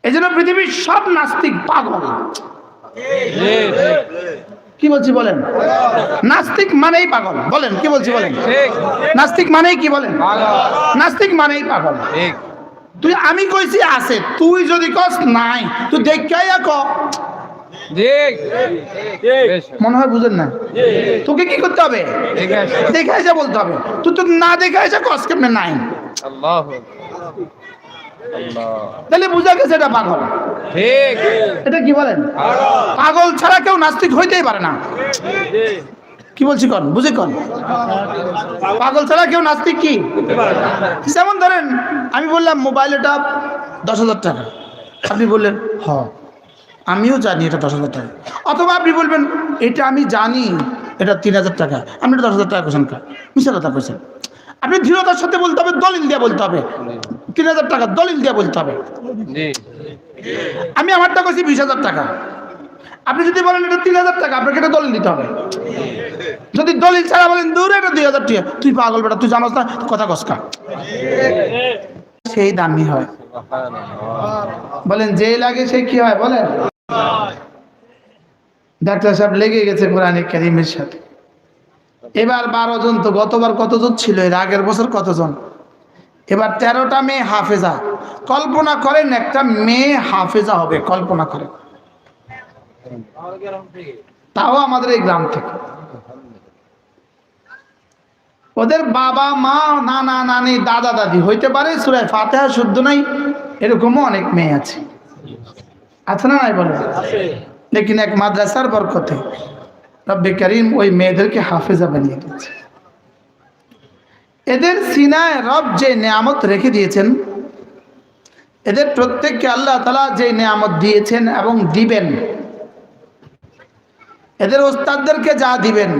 এই জন্য পৃথিবীর সব নাস্তিক পাগল। কি বলছি বলেন? নাস্তিক মানেই পাগল। বলেন কি বলছি বলেন? নাস্তিক মানেই কি বলেন? নাস্তিক মানেই পাগল। তুই আমি কইছি আছে, তুই যদি কস নাই তুই দেখাইয়া ক। মনে হয় বুঝেন না? তোকে কি করতে হবে? দেখে এসে বলতে হবে। তুই তো না দেখে এসে কস কেমনে নাই। তাহলে বুঝা গেছে এটা পাগল। ঠিক, এটা কি বলেন? পাগল ছাড়া কেউ নাস্তিক হইতেই পারে না। কি বলছি কন, বুঝে কন। পাগল ছাড়া কেউ নাস্তিক কি? যেমন ধরেন আমি বললাম মোবাইলটা 10,000 টাকা, আপনি বললেন হ আমিও জানি এটা 10,000 টাকা। অথবা আপনি বলবেন এটা আমি জানি এটা 3,000 টাকা, আপনি 10,000 টাকা কোথায় মিশা কথা কইছেন। আপনি দৃঢ়তার সাথে বলতে হবে, দলিল দিয়ে বলতে হবে। 3,000 টাকা দলিল দিয়ে বলতে হবে। আমি আমারটা কইছি 20,000 টাকা, আপনি যদি বলেন এটা 3,000 টাকা, আপনাকে এটা দলিল দিতে হবে। যদি দলিল ছাড়া বলেন দূরে এটা 2,000 টাকা, তুই পাগল বেটা, তুই জানোস না, কথা কসকা, সেই দামি হয়। বলেন যে লাগে সে কি হয় বলেন? ডাক্তার সাহেব লেগে গেছে কোরআনে কারীমের সাথে। এবার 12 জন, তো গতবার কতজন ছিল, এর আগের বছর কতজন? এবার 13টা মেয়ে হাফেজা। কল্পনা করেন একটা মেয়ে হাফেজা হবে, কল্পনা করেন। তাও আমাদের এই গ্রাম থেকে। ওদের বাবা মা নানা নানি দাদা দাদি হইতে পারে সূরা ফাতিহা শুদ্ধ নাই, এরকমও অনেক মেয়ে আছে। আছে না নাই বলেন? লেকিন এক মাদ্রাসার বরকতে রব্বে কারীম ওই মেয়েদেরকে হাফেজা বানিয়ে দিয়েছে। এদের সিনায় রব যে নিয়ামত রেখে দিয়েছেন, এদের প্রত্যেককে আল্লাহ তাআলা যে নিয়ামত দিয়েছেন এবং দিবেন, এদের ওস্তাদদেরকে যা দিবেন,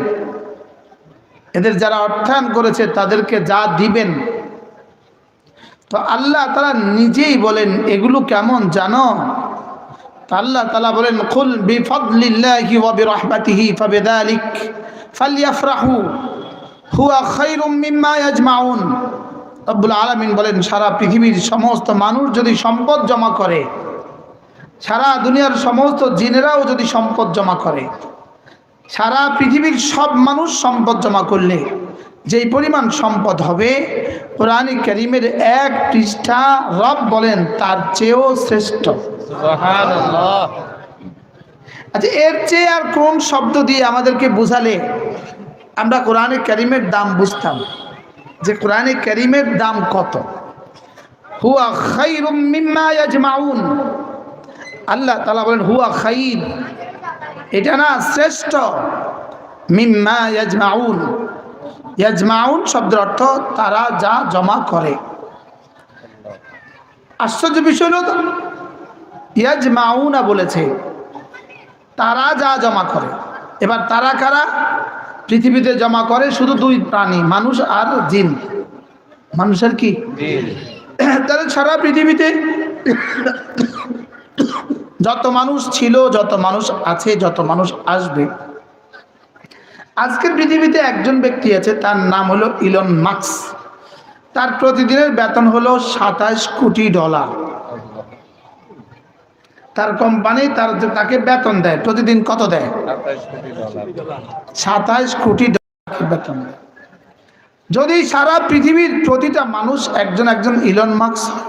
এদের যারা অর্থায়ন করেছে তাদেরকে যা দিবেন, তো আল্লাহ তাআলা নিজেই বলেন এগুলো কেমন জানো? তো আল্লাহ তাআলা বলেন কুল বিফাদলিল্লাহি ওয়া বিরহমাতিহি ফাবিযালিক ফালইফরাহু হুয়া খায়রুম মিম্মা ইয়াজমাউন। রব্বুল আলামিন বলেন সারা পৃথিবীর সমস্ত মানুষ যদি সম্পদ জমা করে, সারা দুনিয়ার সমস্ত জিনেরাও যদি সম্পদ জমা করে, সারা পৃথিবীর সব মানুষ সম্পদ জমা করলে যেই পরিমাণ সম্পদ হবে, কোরআনে কারীমের এক পৃষ্ঠা রব বলেন তার চেয়েও শ্রেষ্ঠ। সুবহানাল্লাহ। আচ্ছা, এর চেয়ে আর কোন শব্দ দিয়ে আমাদেরকে বুঝালে আমরা কোরআনে কারীমের দাম বুঝতাম, যে কোরআনে কারীমের দাম কত? হুয়া খায়রুম মিম্মা ইয়াজমাউন। আল্লাহ তাআলা বলেন হুয়া খায়র, এটা না শ্রেষ্ঠ। মিম্মা ইয়াজমাউন, ইয়াজমাউন শব্দের অর্থ তারা যা জমা করে। আশ্চর্য বিষয় হলো ইয়াজমাউনা বলেছে, তারা যা জমা করে। এবার তারা কারা? পৃথিবীতে জমা করে শুধু দুই প্রাণী, মানুষ আর জিন। মানুষের কি? তাহলে সারা পৃথিবীতে যত মানুষ ছিল, যত মানুষ আছে, যত মানুষ আসবে, আজকের পৃথিবীতে একজন ব্যক্তি আছে, তার নাম হলো ইলন মাস্ক। তার প্রতিদিনের বেতন হলো $27 কোটি। তার কোম্পানি তাকে বেতন দেয় প্রতিদিন কত দেয়? $27 কোটি বেতন দেয়। যদি সারা পৃথিবীর প্রতিটা মানুষ একজন একজন ইলন মাস্ক হয়,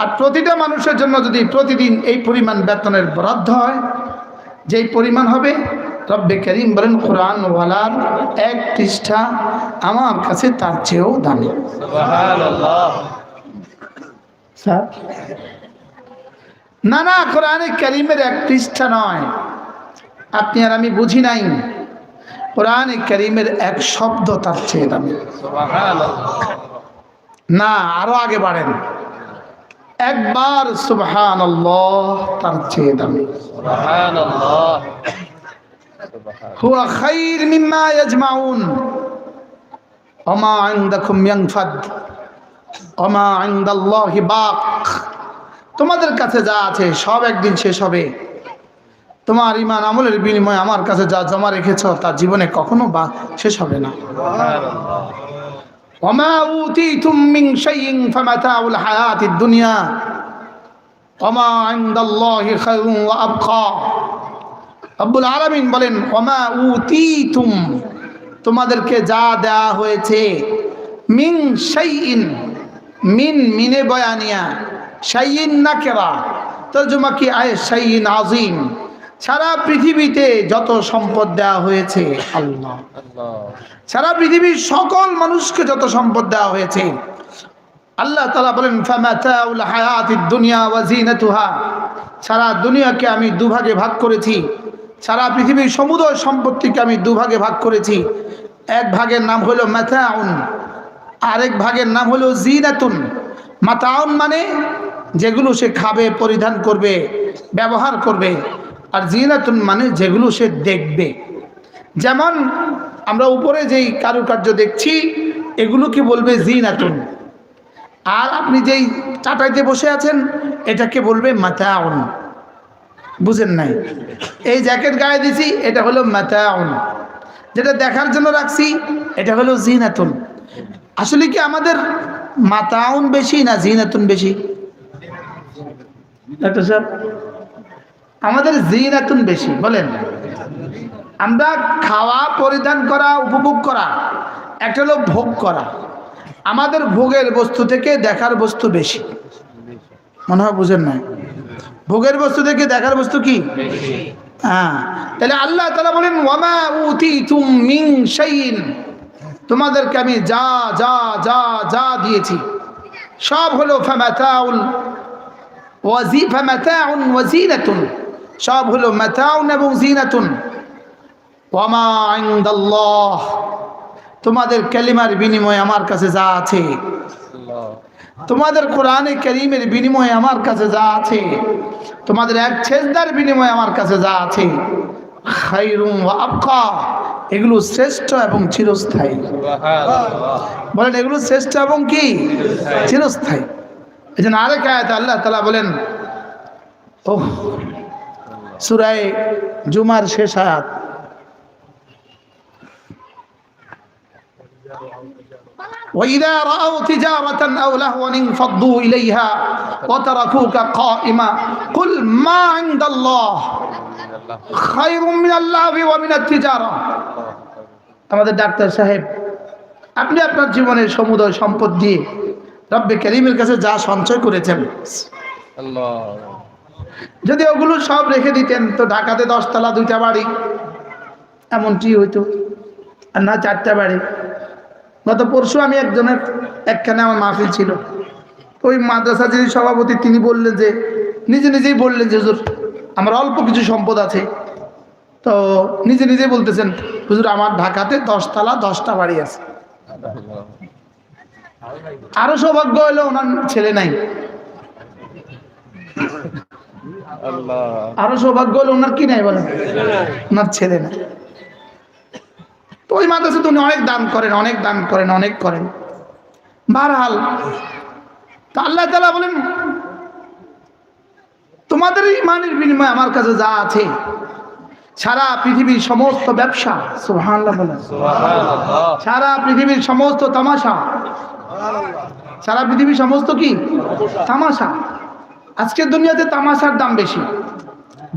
আর প্রতিটা মানুষের জন্য যদি প্রতিদিন এই পরিমাণ বেতনের বরাদ্দ হয়, যেই পরিমাণ হবে, রব্বে কারীম বলেন কোরআন ওয়ালার এক পৃষ্ঠা আমার কাছে তার চেয়েও দামি। সুবহানাল্লাহ। স্যার না না, কোরআনে কারীমের এক পৃষ্ঠা নয়, আপনি আর আমি বুঝি নাই। কোরআনে কারীমের এক শব্দ তার চেয়ে দামি। সুবহানাল্লাহ। না, আরো আগে বাড়েন, একবার সুবহানাল্লাহ তার চেয়ে দামি। সুবহানাল্লাহ। হুয়া খায়র মিম্মা ইয়াজমাউন ওয়া মা ইনদাকুম ইয়ানফাদ ওয়া মা ইনদাল্লাহি বাক। তোমাদের কাছে যা আছে সব একদিন শেষ হবে। তোমার ঈমান আমলের বিনিময়ে আমার কাছে যা জমা রেখেছো তা জীবনে কখনো শেষ হবে না। সুবহানাল্লাহ। ওমা উতিতুম মিন শাইইন ফামাতাউল হায়াতিদ দুনিয়া ওমা ইনদাল্লাহি খায়রুন ওয়া আবকা। রব্বুল আলামিন বলেন ওমা উতিতুম, তোমাদেরকে যা দেয়া হয়েছে, মিন শাইইন, মিন মিনে বয়ানিয়া, শাইইন নাকেরা, তরজমা কি আয় শাইইন আযীম, সারা পৃথিবীতে যত সম্পদ দেওয়া হয়েছে, আল্লাহ সারা পৃথিবীর সকল মানুষকে যত সম্পদ দেওয়া হয়েছে, আল্লাহ তাআলা বলেন ফামাতাউল হায়াতিদ দুনিয়া ওয়া জিনাতুহা, সারা দুনিয়াকে আমি দুভাগে ভাগ করেছি, সারা পৃথিবীর সমুদয় সম্পত্তিকে আমি দুভাগে ভাগ করেছি। এক ভাগের নাম হলো মাতাউন, আরেক ভাগের নাম হলো জিনাতুন। মাতাউন মানে যেগুলো সে খাবে, পরিধান করবে, ব্যবহার করবে, আর জিনাতুন মানে যেগুলো সে দেখবে। যেমন আমরা উপরে যেই কারুকার্য দেখছি এগুলোকে বলবে জিনাতুন, আর আপনি যেই চাটাইতে বসে আছেন এটাকে বলবে মাতাউন। বুঝেন নাই? এই জ্যাকেট গায়ে দিছি এটা হলো মাতাউন, যেটা দেখার জন্য রাখছি এটা হলো জিনাতুন। আসলে কি আমাদের মাতাউন বেশি না জিনাতুন বেশি? ডাক্তার সাহেব, আমাদের জিনাতুন বেশি। বলেন, আমরা খাওয়া, পরিধান করা, উপভোগ করা, একটা হলো ভোগ করা। আমাদের ভোগের বস্তু থেকে দেখার বস্তু বেশি। মনে হয় বুঝেন না? ভোগের বস্তু থেকে দেখার বস্তু কি? হ্যাঁ। তাহলে আল্লাহ তাআলা বলেন ওয়ামা উতিতুম মিন শাইইন, তোমাদেরকে আমি যা যা যা যা দিয়েছি সব হলো ফামাতাউল ফামাতাউন ওয়া জিনাতুন, সব হলো মাতাউন এবং জিনাতুন। ওয়ামা ইনদাল্লাহ, তোমাদের কালিমার বিনিময়ে আমার কাছে যা আছে, তোমাদের কোরআনে কারীমের বিনিময়ে আমার কাছে যা আছে, তোমাদের এক সেজদার বিনিময়ে আমার কাছে যা আছে, খায়রুন ওয়া আবকা, এগুলো শ্রেষ্ঠ এবং চিরস্থায়ী। বলেন এগুলো শ্রেষ্ঠ এবং কি? চিরস্থায়ী। এই জন্য আরেক আয়াতে আল্লাহ তাআলা বলেন, ওহ, সূরা জুমার শেষ আয়াত, وَإِذَا رَأَوْا تِجَارَةً أَوْ لَهْوًا انفَضُّوا إِلَيْهَا وَتَرَكُوكَ قَائِمًا قُلْ مَا عِندَ اللَّهِ خَيْرٌ مِنَ اللَّهْوِ وَمِنَ التِّجَارَةِ। আমাদের ডাক্তার সাহেব, আপনি আপনার জীবনের সমুদয় সম্পদ দিয়ে রব্বে কারীমের কাছে যা সঞ্চয় করেছেন, যদি ওগুলো সব রেখে দিতেন তো ঢাকাতে 10 তলা 2টা বাড়ি এমনটি হইতো, আর না 4টা বাড়ি। গত পরশু আমি একখানে আমার মাহফিল ছিল, ওই মাদ্রাসা যিনি সভাপতি তিনি বললেন যে, নিজেই বললেন যে হুজুর আমার অল্প কিছু সম্পদ আছে, তো নিজেই বলতেছেন হুজুর আমার ঢাকাতে 10 তলা 10টা বাড়ি আছে। আরো সৌভাগ্য হলো ওনার ছেলে নাই, আরো সৌভাগ্য হলো ওনার কি নাই? বলেন, ওনার ছেলে নাই। তো ওই মাদ্রাসাতে উনি অনেক দান করেন, অনেক করেন। বারহাল তো আল্লাহ তাআলা বলেন তোমাদের ইমানের বিনিময়ে আমার কাছে যা আছে, সারা পৃথিবীর সমস্ত ব্যবসা, সুবহানাল্লাহ বলেন, সারা পৃথিবীর সমস্ত তামাশা, সারা পৃথিবীর সমস্ত কি তামাশা। আজকের দুনিয়াতে তামাশার দাম বেশি।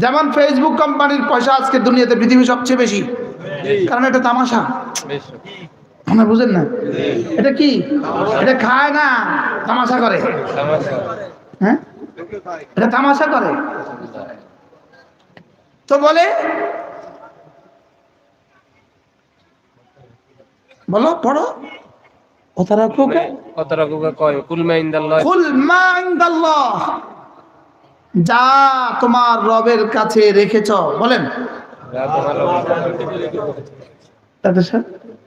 যেমন ফেসবুক কোম্পানির পয়সা আজকের দুনিয়াতে পৃথিবীর সবচেয়ে বেশি, কারণ এটা তামাশা। আমরা বুঝেন না? এটা কি? এটা খায় না, তামাশা করে। হ্যাঁ, এটা তামাশা করে। তো বলে, বলো, পড়ো, যা তোমার রবের কাছে রেখেছ। বলেন,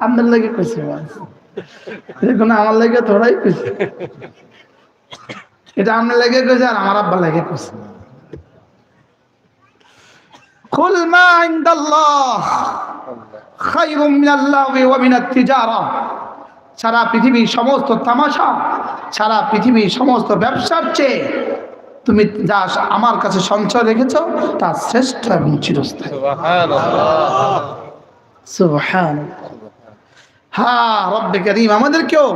আপনার লাগে কইছে, দেখুন আমার লাগে থোড়াই কইছে, এটা আপনার লাগে কইছে আর আমার আব্বা লাগে কইছে। কুল মা ইনদাল্লাহ খায়রুম মিনাল্লাহি ওয়া মিনাত তিজারা, সারা পৃথিবীর সমস্ত তামাশা, সারা পৃথিবীর সমস্ত ব্যবসার চেয়ে তুমি যা আমার কাছে সঞ্চয় রেখেছো তা শ্রেষ্ঠ এবং চিরস্থায়ী। সুবহানাল্লাহ, সুবহানাল্লাহ। হ্যাঁ রব্বে কারীম আমাদেরকেও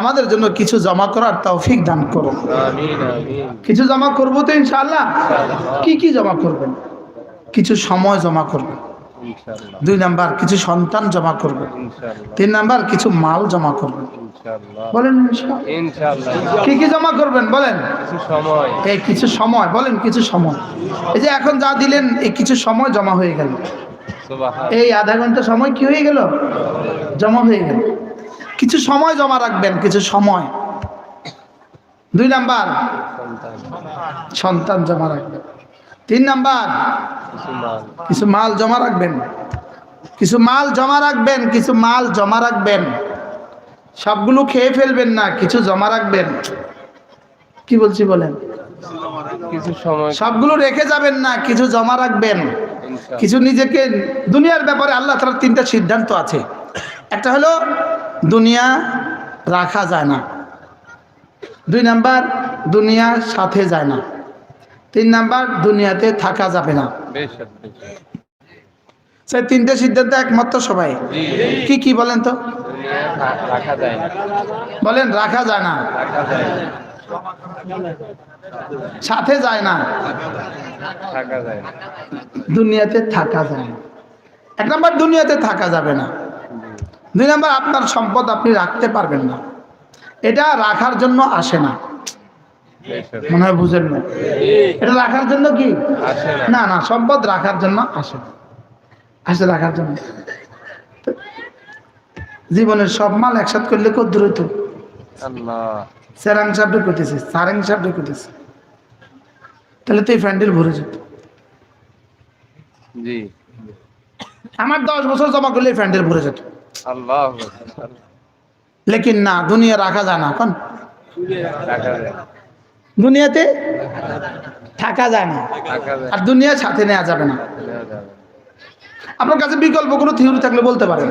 আমাদের জন্য কিছু জমা করার তৌফিক দান করো। আমিন আমিন। কিছু জমা করবো তো ইনশাআল্লাহ। কি কি জমা করবেন? কিছু সময় জমা করবেন, ইনশাআল্লাহ 2 নাম্বার কিছু সন্তান জমা করবেন, ইনশাআল্লাহ 3 নাম্বার কিছু মাল জমা করবেন। ইনশাআল্লাহ বলেন ইনশাআল্লাহ। ইনশাআল্লাহ। কি কি জমা করবেন বলেন? কিছু সময়। এই কিছু সময়, বলেন কিছু সময়। এই যে এখন যা দিলেন এই কিছু সময় জমা হয়ে গেল। সুবহান। এই আধা ঘন্টা সময় কি হয়ে গেল? জমা হয়ে গেল। কিছু সময় জমা রাখবেন, কিছু সময়। 2 নাম্বার সন্তান। সন্তান জমা রাখবেন। 3 নাম্বার কিছু মাল। কিছু মাল জমা রাখবেন, কিছু মাল জমা রাখবেন, কিছু মাল জমা রাখবেন। সবগুলো খেয়ে ফেলবেন না, কিছু জমা রাখবেন। কি বলছি বলেন? কিছু সময়। সবগুলো রেখে যাবেন না, কিছু জমা রাখবেন। ইনশাআল্লাহ। কিছু নিজেকে দুনিয়ার ব্যাপারে আল্লাহ তাআলার 3টা সিদ্ধান্ত আছে। একটা হলো দুনিয়া রাখা যায় না, 2 নাম্বার দুনিয়া সাথে যায় না, 3 নাম্বার দুনিয়াতে থাকা যাবে না। বেশ বেশ। সেই 3টে সিদ্ধান্ত একমত সবাই? জি। কি কি বলেন তো? দুনিয়া রাখা যায় না। বলেন রাখা যায় না, রাখা যায় না। সাথে যায় না, থাকা যায় না। দুনিয়াতে থাকা যায় না। 1 নাম্বার দুনিয়াতে থাকা যাবে না। 2 নাম্বার আপনার সম্পদ আপনি রাখতে পারবেন না, এটা রাখার জন্য আসে না। বেশ বেশ। মনে হয় বুঝেন না। এটা রাখার জন্য কি আসে না। না, না সম্পদ রাখার জন্য আসে না, আসে রাখার জন্য। জীবনের সব মাল একসাথে করলে কত দূর হইতো? আল্লাহ। সেরাং সাহেব করতেছে, সারেং সাহেব করতেছে, তাহলে তো এই ফ্যান্ডেল ভরে যেত। জি। আমার 10 বছর জমা করলে এই ফ্যান্ডেল ভরে যেত। আল্লাহ। লেকিন না, দুনিয়া রাখা যায় না। এখন রাখা যায় না। দুনিয়াতে থাকা যায় না, রাখা যায় আর দুনিয়া সাথে নেওয়া যাবে না। না। নেওয়া যাবে না। আপনার কাছে বিকল্প কোনো থিওরি থাকলে বলতে পারেন।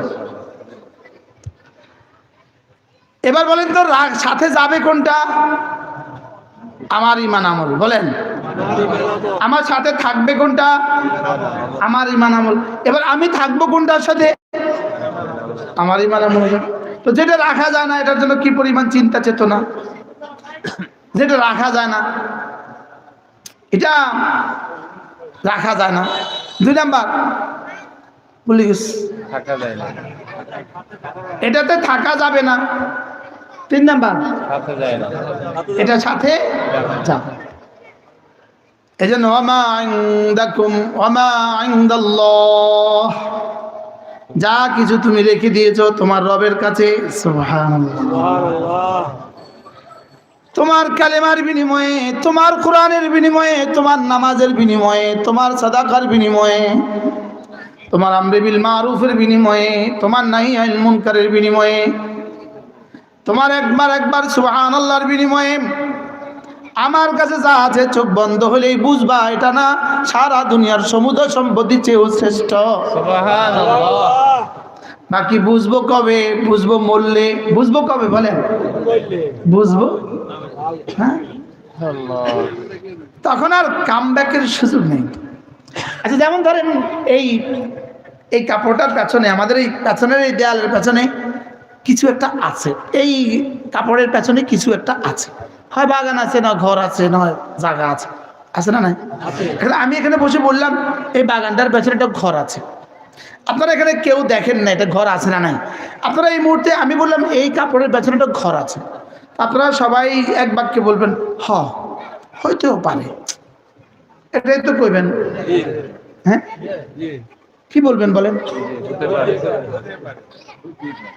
এবার বলেন তো সাথে যাবে কোনটা? আমার ইমান আমল। বলেন আমার সাথে থাকবে কোনটা? আমার ইমান আমল। এবার আমি থাকবো কোনটার সাথে? আমার ইমান আমল। তো যেটা রাখা যায় না এটার জন্য কি পরিমাণ চিন্তা চেতনা। যেটা রাখা যায় না এটা রাখা যায় না। 2 নাম্বার বলি থাকা যায় না। এটাতে থাকা যাবে না। 3 নাম্বার সাথে যায় না। এটা সাথে যাবে। এই জন্য ওয়ামা ইনদাকুম ওয়ামা ইনদাল্লাহ, যা কিছু তুমি রেখে দিয়েছো তোমার রবের কাছে, সুবহানাল্লাহ, তোমার কালেমার বিনিময়ে, তোমার কোরআনের বিনিময়ে, তোমার নামাজের বিনিময়ে, তোমার সাদাকার বিনিময়ে, তোমার আমরে বিল মারুফের বিনিময়ে, তোমার নাহি আনিল মুনকারের বিনিময়ে, তোমার একবার সুবহানাল্লাহর বিনিময়ে আমার কাছে যা আছে চোখ বন্ধ হলেই বুঝবা এটা না সারা দুনিয়ার সমুদ্র সম্পত্তি চেয়েও শ্রেষ্ঠ। সুবহানাল্লাহ। বাকি বুঝবো কবে? বুঝবো মরলে। বুঝবো কবে বলেন? বুঝবো হ্যাঁ, আল্লাহ। তখন আর কামব্যাকের সুযোগ নেই। আচ্ছা যেমন ধরেন এই কাপড়টার পেছনে, আমাদের এই পেছনের এই দেয়ালের পেছনে কিছু একটা আছে, এই কাপড়ের পেছনে কিছু একটা আছে, হয় বাগান আছে, না ঘর আছে, না জায়গা আছে, আছে না নাই? আমি এখানে বসে বললাম এই বাগানটার পেছনে একটা ঘর আছে, আপনারা এখানে কেউ দেখেন না এটা ঘর আছে না নাই। আপনারা এই মুহূর্তে আমি বললাম এই কাপড়ের পেছনে একটা ঘর আছে, আপনারা সবাই এক বাক্যে বলবেন হয়তো পারে, এটাই তো কইবেন। হ্যাঁ কি বলবেন বলেন?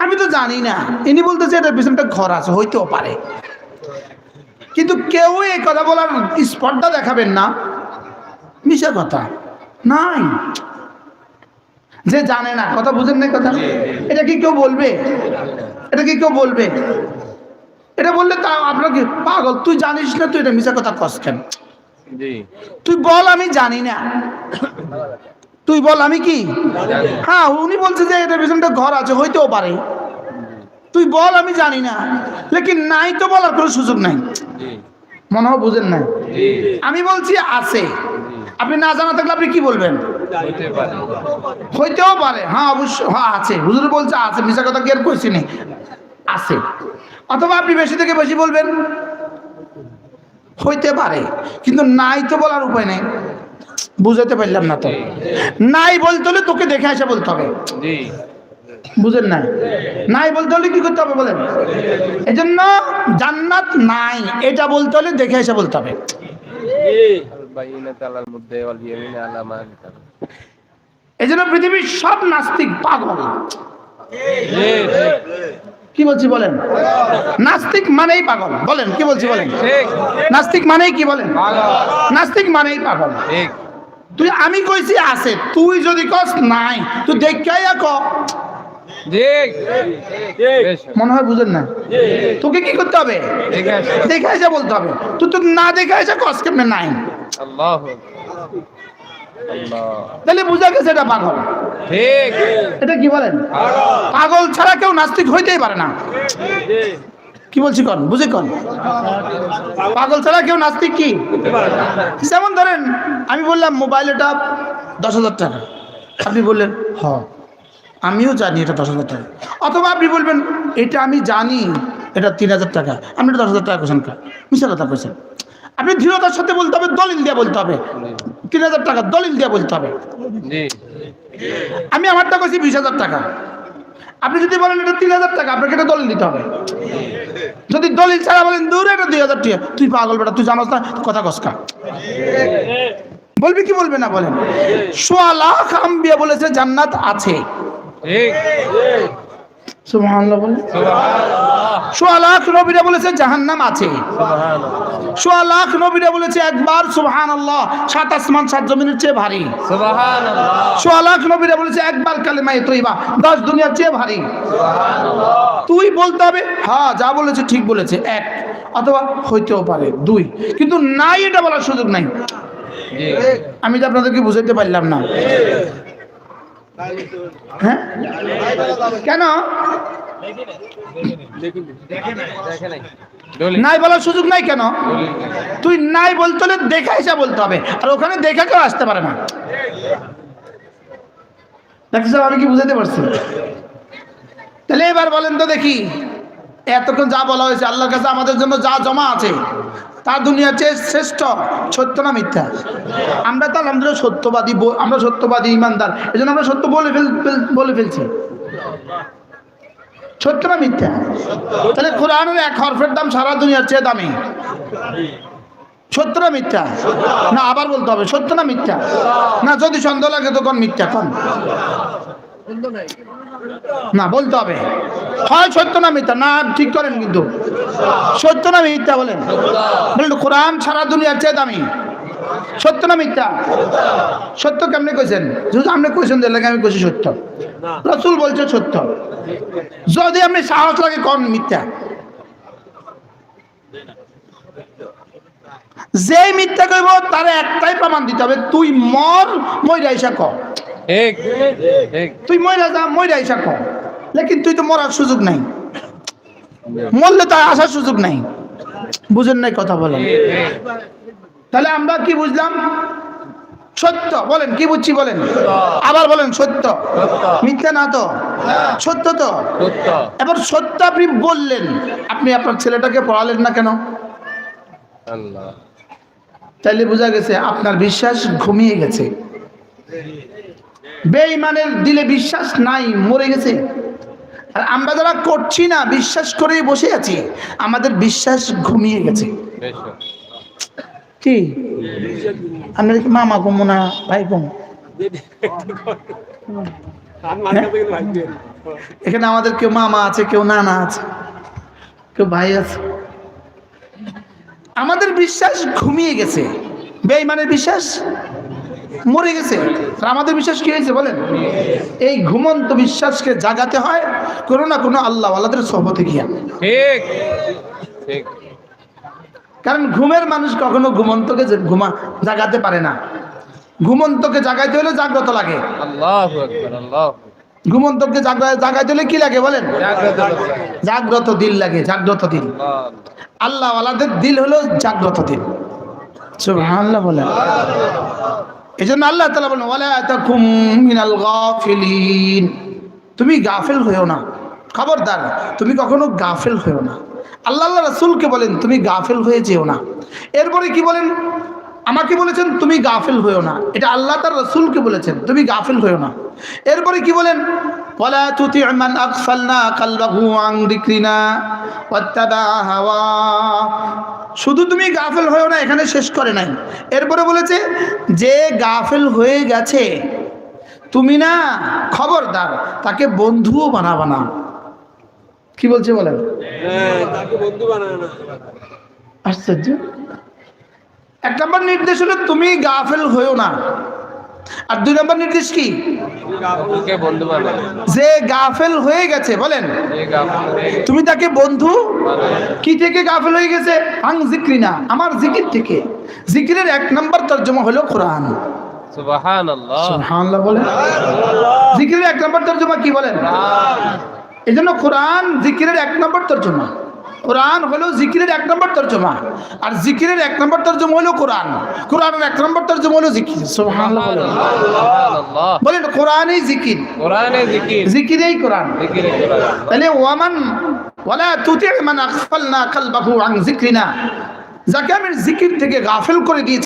আমি তো জানি না, ইনি বলতেছে এটার পিছনটা ঘর আছে, হইতেও পারে, কিন্তু কেউ এই কথা বলার স্পটটা দেখাবেন না, মিশা কথা নাই। যে জানে না, কথা বুঝেন না কথা, এটা কি কেউ বলবে? এটা কি কেউ বলবে? এটা বললে তা আপনাকে পাগল, তুই জানিস না, তুই এটা মিশা কথা কস কেন? তুই বল আমি জানি না, তুই বল আমি কি। হ্যাঁ উনি বলছে যে এটা পিছনটা ঘর আছে, হইতেও পারে, তুই বল আমি জানি না, লেকিন নাই তো বলার কোনো সুযোগ নাই। মনে হয় বুঝেন নাই। আমি বলছি আছে, আপনি না জানা থাকলে আপনি কি বলবেন? হইতে পারে। হইতেও পারে, হ্যাঁ অবশ্য, হ্যাঁ আছে, হুজুর বলছে আছে, মিশা কথা কি আর কইছি নি, আছে। অথবা আপনি বেশি থেকে বেশি বলবেন, হইতে পারে, কিন্তু নাই তো বলার উপায় নেই। বুঝাতে পারলাম না তো, নাই বলতে হলে তোকে দেখে এসে বলতে হবে। জি বুঝেন নাই, নাই বলতে হলে কি করতে হবে বলেন? এই জন্য জান্নাত নাই এটা বলতে হলে দেখে এসে বলতে হবে। বাইনা তালার মধ্যে ওয়াল ইয়ামিন আলা মা কিতাব। এই জন্য পৃথিবীর সব নাস্তিক পাগল। জি কি বলছি বলেন? নাস্তিক মানেই পাগল। বলেন কি বলছি বলেন? ঠিক নাস্তিক মানেই কি বলেন? পাগল। নাস্তিক মানেই পাগল। ঠিক তুই আমি কইছি আছে, তুই যদি কস নাই, তুই দেখাই ক। ঠিক বেশ মনে হয় বুঝেন না? তোকে কি করতে হবে? ঠিক আছে। দেখে এসে বলতে হবে। তুই তো না দেখে এসে কস কেমনে নাই, আল্লাহু আল্লাহ। তাহলে বুঝা গেছে এটা পাগল। ঠিক এটা কি বলেন? পাগল ছাড়া কেউ নাস্তিক হইতেই পারে না। কি বলছি কন, বুঝে কন। পাগল ছাড়া কেউ নাস্তিক কি? যেমন ধরেন আমি বললাম মোবাইল এটা 10,000 টাকা, আপনি বললেন হ আমিও জানি এটা 10,000 টাকা। অথবা আপনি বলবেন এটা আমি জানি এটা 3,000 টাকা, আপনি এটা 10,000 টাকা কোথান কা, মিশা কথা কইছেন। আপনি দৃঢ়তার সাথে বলতে হবে, দলিল দিয়ে বলতে হবে, 3,000 টাকা দলিল দিয়ে বলতে হবে। জি আমি আমারটা কইছি 20,000 টাকা, আপনি যদি বলেন এটা 3,000 টাকা, আপনাকে এটা দলিল দিতে হবে। যদি দলিল ছাড়া বলেন দূরে এটা 2,000 টাকা, তুই পাগল বেটা, তুই জানোস না, কথা কসকা বলবি কি বলবে না বলেন? 1.25 লাখ আম্বিয়া বলেছে জান্নাত আছে। ঠিক সুবহানাল্লাহ বলেন। সুবহানাল্লাহ 1.25 লাখ নবীরা বলেছে জাহান্নাম আছে। সুবহানাল্লাহ 1.25 লাখ নবীরা বলেছে একবার সুবহানাল্লাহ 7 আসমান 7 জমিনের চেয়ে ভারী। সুবহানাল্লাহ 1.25 লাখ নবীরা বলেছে একবার কালেমায়ে তৈবা 10 দুনিয়ার চেয়ে ভারী। তুই বলতে হবে হ্যাঁ যা বলেছে ঠিক বলেছে, এক, অথবা হইতেও পারে 2, কিন্তু নাই এটা বলার সুযোগ নাই। জি আমি তো আপনাদেরকে বুঝাইতে পারলাম না। হ্যাঁ কেন দেখে নাই দলিল নাই বলার সুযোগ নাই কেন? দলিল তুই নাই বলতে হলে দেখা এসে বলতে হবে, আর ওখানে দেখা কেউ আসতে পারে না। দেখছি আমি কি বুঝাতে পারছি? তাহলে এবার বলেন তো দেখি, এতক্ষণ যা বলা হয়েছে আল্লাহর কাছে আমাদের জন্য যা জমা আছে তা দুনিয়ার চেয়ে শ্রেষ্ঠ, সত্য না মিথ্যা? আমরা তো আলহামদুলিল্লাহ সত্যবাদী, আমরা সত্যবাদী ইমানদার, এই জন্য আমরা সত্য বলে ফেলছি। সত্য না মিথ্যা? তাহলে কোরআনের এক হরফের দাম সারা দুনিয়ার চেয়ে দামি। সত্য না মিথ্যা? না আবার বলতে হবে সত্য না মিথ্যা? না যদি সন্দেহ লাগে তো কোন মিথ্যা কোন না বলতে হবে, হয় সত্য না মিথ্যা। না ঠিক করেন কিন্তু সত্য না মিথ্যা বলেন? বলেন কোরআন সারা দুনিয়ার চেয়ে দামি, সত্য না মিথ্যা? সত্য কেমনে কইছেন? যদি আপনি কইছেন যে লাগে আমি কইছি সত্য, রাসূল বলছে সত্য। যদি আপনি সাহস লাগে কোন মিথ্যা? যে মিথ্যা কইব তার একটাই প্রমাণ দিতে হবে, তুই মইরা আইসা ক। ঠিক ঠিক তুই মইরা আইসা ক, লেকিন তুই তো মরার সুযোগ নাই, মরলে তো আসার সুযোগ নাই। বুঝেন নাই কথা বলেন? তাহলে আমরা কি বুঝলাম? সত্য বলেন, কি বুঝছি বলেন? আবার বলেন সত্য, মিথ্যা না তো? সত্য তো। সত্য এবার সত্য আপনি বললেন, আপনি আপনার ছেলেটাকে পড়ালেন না কেন? আল্লাহ তাইলে বোঝা গেছে আপনার বিশ্বাস ঘুমিয়ে গেছে। বেঈমানের দিলে বিশ্বাস নাই, মরে গেছে। আর আমরা যারা করছি না, বিশ্বাস করেই বসে আছি, আমাদের বিশ্বাস ঘুমিয়ে গেছে। বেশ কি আপনার কি মামা কমো না ভাই কম? এখানে আমাদের কেউ মামা আছে, কেউ নানা আছে, কেউ ভাই আছে। আমাদের বিশ্বাস ঘুমিয়ে গেছে, বেঈমানের বিশ্বাস মরে গেছে। আর আমাদের বিশ্বাস কি হয়েছে বলেন? এই ঘুমন্ত বিশ্বাসকে জাগাতে হয় কোনো না কোনো আল্লাহ ওয়ালাদের সোহবতে গিয়া। ঠিক ঠিক কারণ ঘুমের মানুষ কখনো ঘুমন্তকে জাগাতে পারে না। ঘুমন্তকে জাগাইতে হলে জাগ্রত লাগে। আল্লাহু আকবার আল্লাহ ঘুমন্তকে জাগাইতে হলে কি লাগে বলেন? জাগ্রত দিল লাগে, জাগ্রত দিল। আল্লাহ ওয়ালাদের দিল হলো জাগ্রত দিল। সুবহানাল্লাহ বলেন। এজন্য আল্লাহ তাআলা বলেন ওয়ালা তাকুম মিনাল গাফিলিন, তুমি গাফিল হইও না, খবরদার তুমি কখনো গাফিল হইও না। আল্লাহ রাসূলকে বলেন তুমি গাফিল হয়ে যেও না। এরপরে কি বলেন? আমাকে বলেছেন তুমি গাফিল হইও না, এটা আল্লাহ তার রাসূলকে বলেছেন তুমি গাফিল হইও না। এরপরে কি বলেন? ওয়ালা তুতি মান আগফালনা কলবাহু আন যিকরিনা ওয়াত্তাবা হাওয়া। শুধু তুমি গাফিল হইও না এখানে শেষ করে নাই, এরপরে বলেছে যে গাফিল হয়ে গেছে তুমি না, খবরদার তাকে বন্ধুও বানাবা না। কি বলছে বলেন? তাকে বন্ধু বানায় না। আশ্চর্য। এক নম্বর নির্দেশ হলো তুমি গাফিল হইও না, আর দুই নম্বর নির্দেশ কি? তাকে বন্ধু বানায়। যে গাফিল হয়ে গেছে বলেন এই গাফিল হয়ে গেছে। তুমি তাকে বন্ধু কি থেকে গাফিল হয়ে গেছে? আং যিকরিনা, আমার জিকির থেকে। জিকিরের এক নম্বর তর্জমা হলো কোরআন। সুবহানাল্লাহ। সুবহানাল্লাহ বলেন। জিকিরের এক নম্বর তর্জমা কি বলেন? এই জন্য কোরআন জিকিরের এক নম্বর তর্জমা। কোরআন হলো জিকিরের এক নম্বর তর্জমা, আর জিকিরের এক নম্বর তর্জমা হলো কোরআন। কোরআনের এক নম্বর তর্জমা হলো জিকির। সুবহানাল্লাহ বলেন। সুবহানাল্লাহ। বলেন কোরআনই জিকির, কোরআনে জিকির, জিকিরেই কোরআন। জিকিরে কোরআন। তাহলে ওয়ামান ওয়ালা তুতি মান আগফালনা কলবাহু আন যিকরিনা, যাকে আমি জিকির থেকে গাফিল করে দিয়েছি